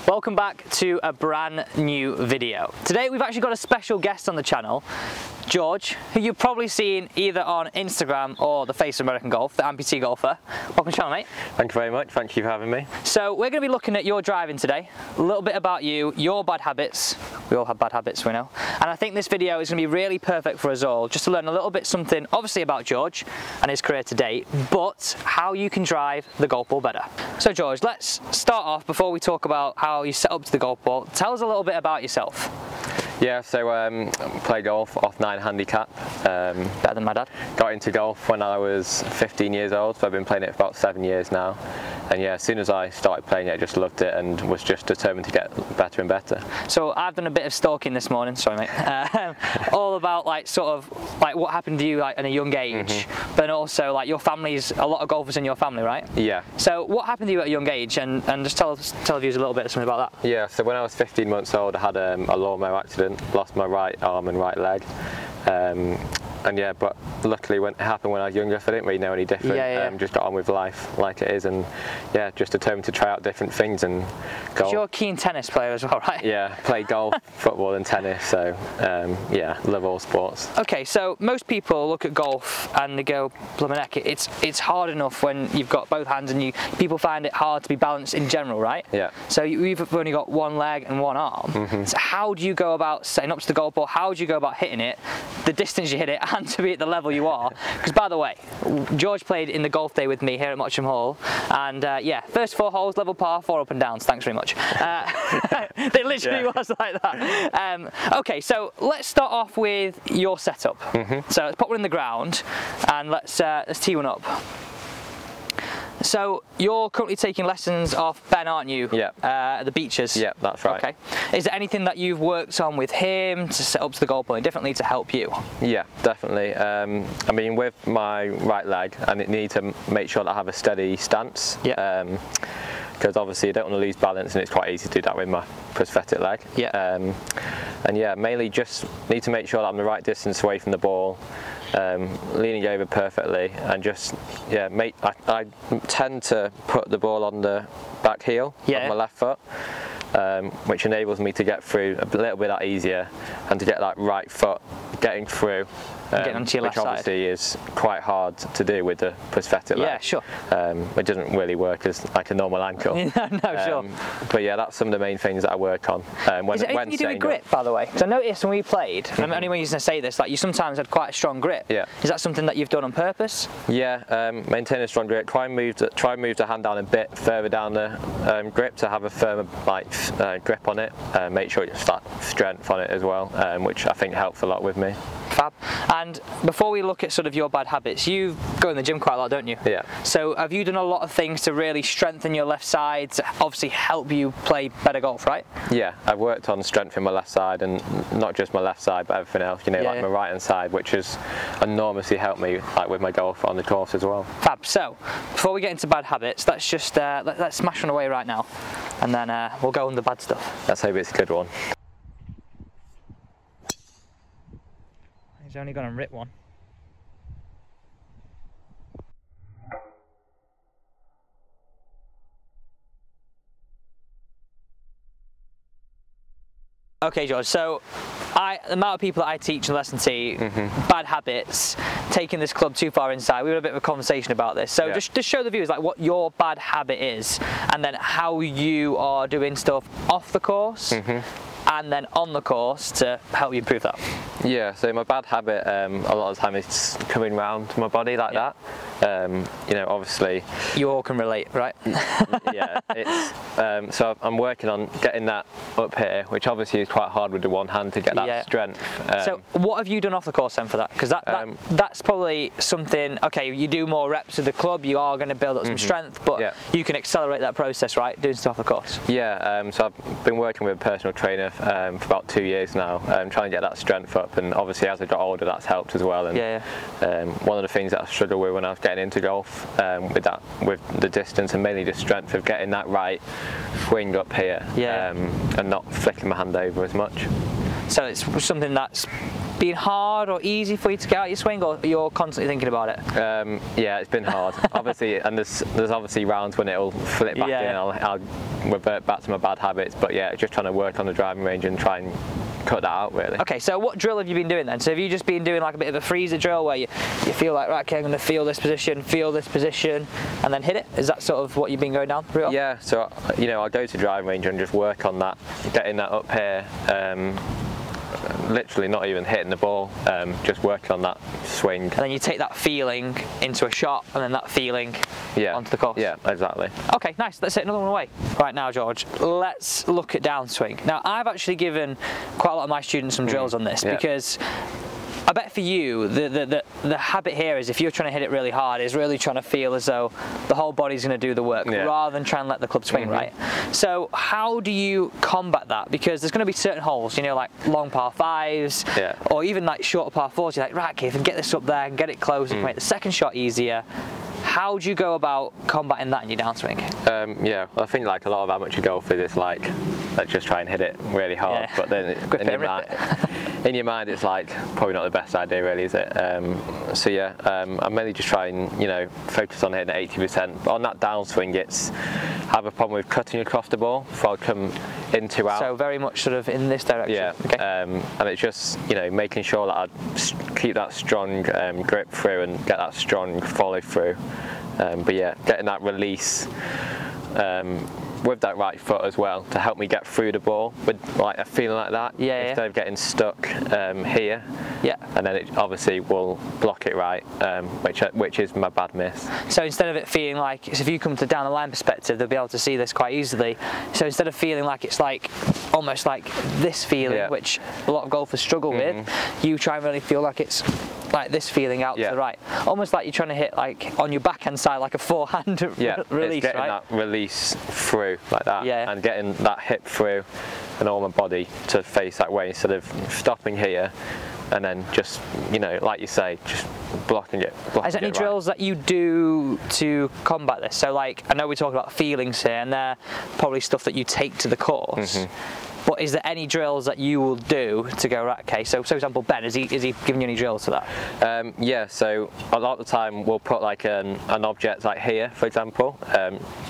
Welcome back to a brand new video. Today we've actually got a special guest on the channel, George, who you've probably seen either on Instagram or the face of American Golf, the amputee golfer. Welcome to the channel, mate. Thank you very much, thank you for having me. So we're going to be looking at your driving today, a little bit about you, your bad habits. We all have bad habits, we know. And I think this video is going to be really perfect for us all, just to learn a little bit something, obviously about George and his career to date, but how you can drive the golf ball better. So George, let's start off, before we talk about how you set up to the golf ball, tell us a little bit about yourself. Yeah, so play golf off 9 handicap. Better than my dad. Got into golf when I was 15 years old, so I've been playing it for about 7 years now. And yeah, as soon as I started playing it, I just loved it and was just determined to get better and better. So I've done a bit of stalking this morning, sorry mate, all about like what happened to you like at a young age, but also like your family's, a lot of golfers in your family, right? Yeah. So what happened to you at a young age, and just tell the viewers a little bit something about that. Yeah, so when I was 15 months old, I had a lawnmower accident, lost my right arm and right leg. And yeah, but luckily when it happened when I was younger, so I didn't really know any different. Just got on with life like it is, and yeah, just determined to try out different things and golf. You're a keen tennis player as well, right? Yeah, play golf, football and tennis, so yeah, love all sports. Okay, so most people look at golf and they go, blimey heck, it's hard enough when you've got both hands, and people find it hard to be balanced in general, right? Yeah. So you've only got one leg and one arm. So how do you go about setting up to the golf ball? How do you go about hitting it, the distance you hit it, and to be at the level you are? Because by the way, George played in the golf day with me here at Mottram Hall, and yeah, first 4 holes level par, 4 up and downs, thanks very much. It literally was like that. Okay, so let's start off with your setup. So let's pop one in the ground and let's tee one up. So you're currently taking lessons off Ben, aren't you? Yeah. At the beaches? Yeah, that's right. Okay. Is there anything that you've worked on with him to set up to the golf ball differently to help you? Yeah, definitely. I mean, with my right leg, I need to make sure that I have a steady stance. Yeah. Because obviously I don't want to lose balance, and it's quite easy to do that with my prosthetic leg. Yeah. And yeah, mainly just need to make sure that I'm the right distance away from the ball, leaning over perfectly, and just I tend to put the ball on the back heel of my left foot, which enables me to get through a little bit easier, and to get that right foot getting through. Getting onto your left which obviously is quite hard to do with the prosthetic leg. Yeah, sure. It doesn't really work as like a normal ankle. No, sure. But yeah, that's some of the main things that I work on. Is there anything you do with grip, by the way? Because I noticed when we played, and I'm only going to say this, like you sometimes had quite a strong grip. Yeah. Is that something that you've done on purpose? Yeah, maintain a strong grip. Try and move the hand down a bit further down the grip to have a firmer grip on it. Make sure it's that strength on it as well, which I think helps a lot with me. Fab. And before we look at sort of your bad habits, you go in the gym quite a lot, don't you? Yeah. So have you done a lot of things to really strengthen your left side to obviously help you play better golf, right? Yeah, I've worked on strengthening my left side, and not just my left side, but everything else, you know, like my right hand side, which has enormously helped me like with my golf on the course as well. Fab. So before we get into bad habits, let's just let's smash one away right now, and then we'll go on the bad stuff. Let's hope it's a good one. He's only gonna rip one. Okay, George, so the amount of people that I teach in lesson T, bad habits, taking this club too far inside, we had a bit of a conversation about this. So just show the viewers like what your bad habit is, and then how you are doing stuff off the course, and then on the course to help you improve that. Yeah, so my bad habit a lot of the time is coming round my body like that. You know, obviously you all can relate, right? Yeah, it's so I'm working on getting that up here, which obviously is quite hard with the one hand to get that strength. So what have you done off the course then for that? Because that's probably something. Okay, you do more reps with the club, you are going to build up some strength, but you can accelerate that process, right, doing stuff off the course. Yeah, so I've been working with a personal trainer for about 2 years now, trying to get that strength up, and obviously as I got older that's helped as well. And one of the things that I struggled with when I was getting into golf, with the distance, and mainly the strength of getting that right swing up here, and not flicking my hand over as much. So it's something that's been hard or easy for you to get out your swing, or you're constantly thinking about it? Yeah, it's been hard. Obviously, and there's obviously rounds when it'll flip back in, and I'll revert back to my bad habits. But yeah, just trying to work on the driving range and try and cut that out, really. Okay, so what drill have you been doing then? So have you just been doing like a bit of a freezer drill where you feel like, right, okay, I'm going to feel this position, and then hit it? Is that sort of what you've been going down through? Yeah, so you know, I'll go to driving range and just work on that, getting that up here. Literally not even hitting the ball, just working on that swing. And then you take that feeling into a shot, and then that feeling onto the course. Yeah, exactly. Okay, nice. Let's hit another one away. Right now, George, let's look at downswing. Now, I've actually given quite a lot of my students some drills on this because I bet for you, the habit here is, if you're trying to hit it really hard, is really trying to feel as though the whole body's going to do the work rather than trying to let the club swing right. So how do you combat that? Because there's going to be certain holes, you know, like long par 5s or even like shorter par 4s. You're like, right, okay, if I can get this up there and get it close and make the second shot easier. How do you go about combating that in your downswing? Yeah, I think like a lot of amateur golfers, it's like, let's just try and hit it really hard, but then in your mind it's like probably not the best idea, really, is it? So yeah, I'm mainly just trying, you know, focus on hitting at 80%. But on that downswing, it's have a problem with cutting across the ball before I come into out. So very much sort of in this direction. Yeah, okay. And it's just, you know, making sure that I keep that strong grip through and get that strong follow through. But yeah, getting that release with that right foot as well to help me get through the ball with like a feeling like that, instead of getting stuck here, and then it obviously will block it right, which is my bad miss. So instead of it feeling like, so if you come to down the line perspective, they'll be able to see this quite easily. So instead of feeling like it's like almost like this feeling, which a lot of golfers struggle with, you try and really feel like it's like this feeling out to the right, almost like you're trying to hit like on your backhand side, like a forehand release, it's getting that release through like that, and getting that hip through and all my body to face that way instead of stopping here and then just, you know, like you say, just blocking it. Is there any drills that you do to combat this? So like, I know we talk about feelings here, and they're probably stuff that you take to the course. But is there any drills that you will do to go, right, okay, so for example, Ben, is he giving you any drills for that? Yeah, so a lot of the time we'll put like an object like here, for example,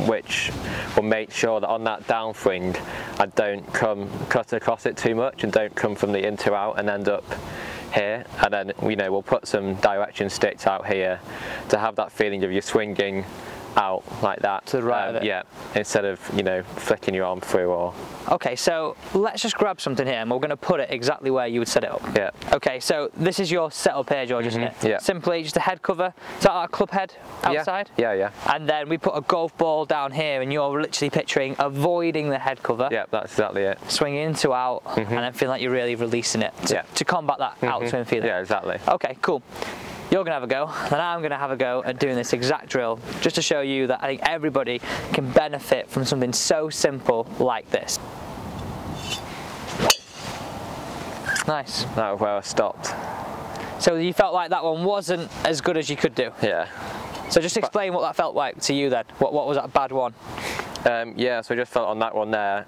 which will make sure that on that downswing I don't cut across it too much and don't come from the in to out and end up here. And then, you know, we'll put some direction sticks out here to have that feeling of you're swinging out like that to the right of it. Yeah, instead of, you know, flicking your arm through or... Okay, so let's just grab something here and we're going to put it exactly where you would set it up. Yeah. Okay, so this is your setup here, George, isn't it? Yeah. Simply just a head cover. Is that our club head outside? Yeah. And then we put a golf ball down here and you're literally picturing avoiding the head cover. Yeah, that's exactly it. Swinging into out and then feeling like you're really releasing it to combat that outswing feeling. Yeah, exactly. Okay, cool. You're going to have a go, then I'm going to have a go at doing this exact drill, just to show you that I think everybody can benefit from something so simple like this. Nice. That was where I stopped. So you felt like that one wasn't as good as you could do? Yeah. So just explain what that felt like to you then. What was that bad one? Yeah, so I just felt on that one there,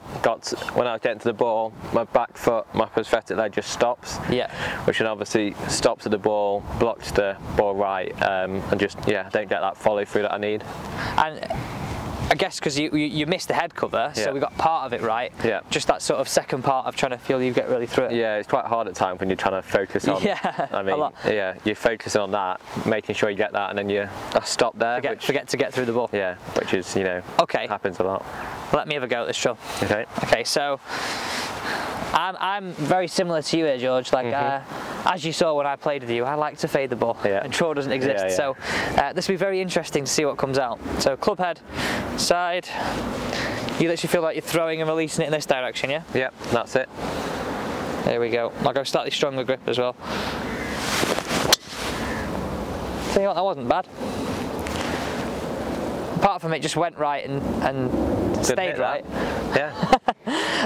when I was getting to the ball, my back foot, my prosthetic leg just stops. Yeah. Which then obviously stops at the ball, blocks the ball right, and just, don't get that follow through that I need. And I guess because you missed the head cover, so we got part of it right. Yeah. Just that sort of second part of trying to feel you get really through it. Yeah, it's quite hard at times when you're trying to focus on. I mean, a lot. Yeah, you're focusing on that, making sure you get that, and then you stop there. Forget to get through the ball. Yeah, which is, you know, happens a lot. Let me have a go at this drill. Okay. Okay, so I'm very similar to you here, George. Like as you saw when I played with you, I like to fade the ball, and draw doesn't exist. So this will be very interesting to see what comes out. So club head, side. You literally feel like you're throwing and releasing it in this direction, yeah? Yeah, that's it. There we go. I'll go slightly stronger grip as well. See what, that wasn't bad. Apart from it just went right and stayed right. Yeah.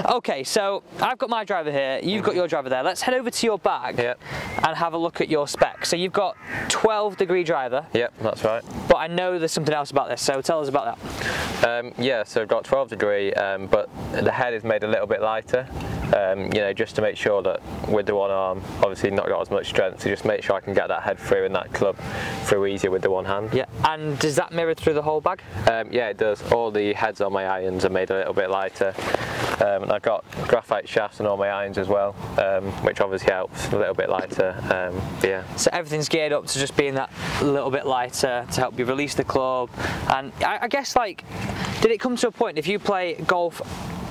Okay, so I've got my driver here, you've got your driver there. Let's head over to your bag and have a look at your spec. So you've got 12-degree driver. Yep, that's right. But I know there's something else about this, so tell us about that. Yeah, so I've got 12-degree, but the head is made a little bit lighter. you know, just to make sure that with the one arm, obviously not got as much strength, so just make sure I can get that head through and that club through easier with the one hand. Yeah, and does that mirror through the whole bag? Yeah, it does. All the heads on my irons are made a little bit lighter. And I've got graphite shafts on all my irons as well, which obviously helps, a little bit lighter. Yeah. So everything's geared up to just being that little bit lighter to help you release the club. And I guess, like, did it come to a point, if you play golf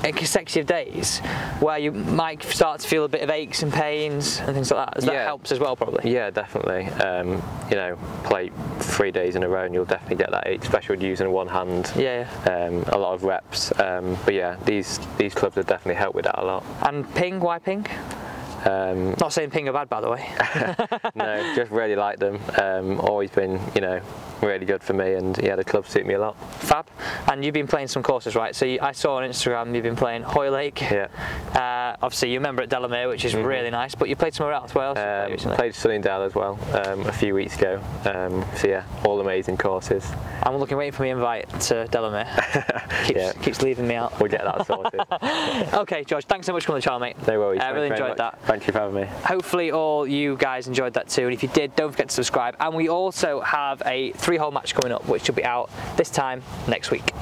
in consecutive days, where you might start to feel a bit of aches and pains and things like that? That helps as well, probably. Yeah, definitely. You know, play 3 days in a row and you'll definitely get that ache, especially with using one hand. Yeah. A lot of reps. But yeah, these clubs have definitely helped with that a lot. And ping, why ping? Not saying ping are bad, by the way. No, just really like them. Always been, you know, really good for me, and yeah, the clubs suit me a lot. Fab. And you've been playing some courses, right? So I saw on Instagram you've been playing Hoylake. Yeah. Obviously you remember at Delamere, which is really nice, but you played somewhere else. Where else? Played Sunningdale as well a few weeks ago. So yeah, all amazing courses. I'm waiting for my invite to Delamere. Keeps leaving me out. We'll get that sorted. Okay, George, thanks so much for coming on the channel, mate. No worries. I really enjoyed that. Thank you for having me. Hopefully all you guys enjoyed that too, and if you did, don't forget to subscribe. And we also have a 3-hole match coming up, which will be out this time next week.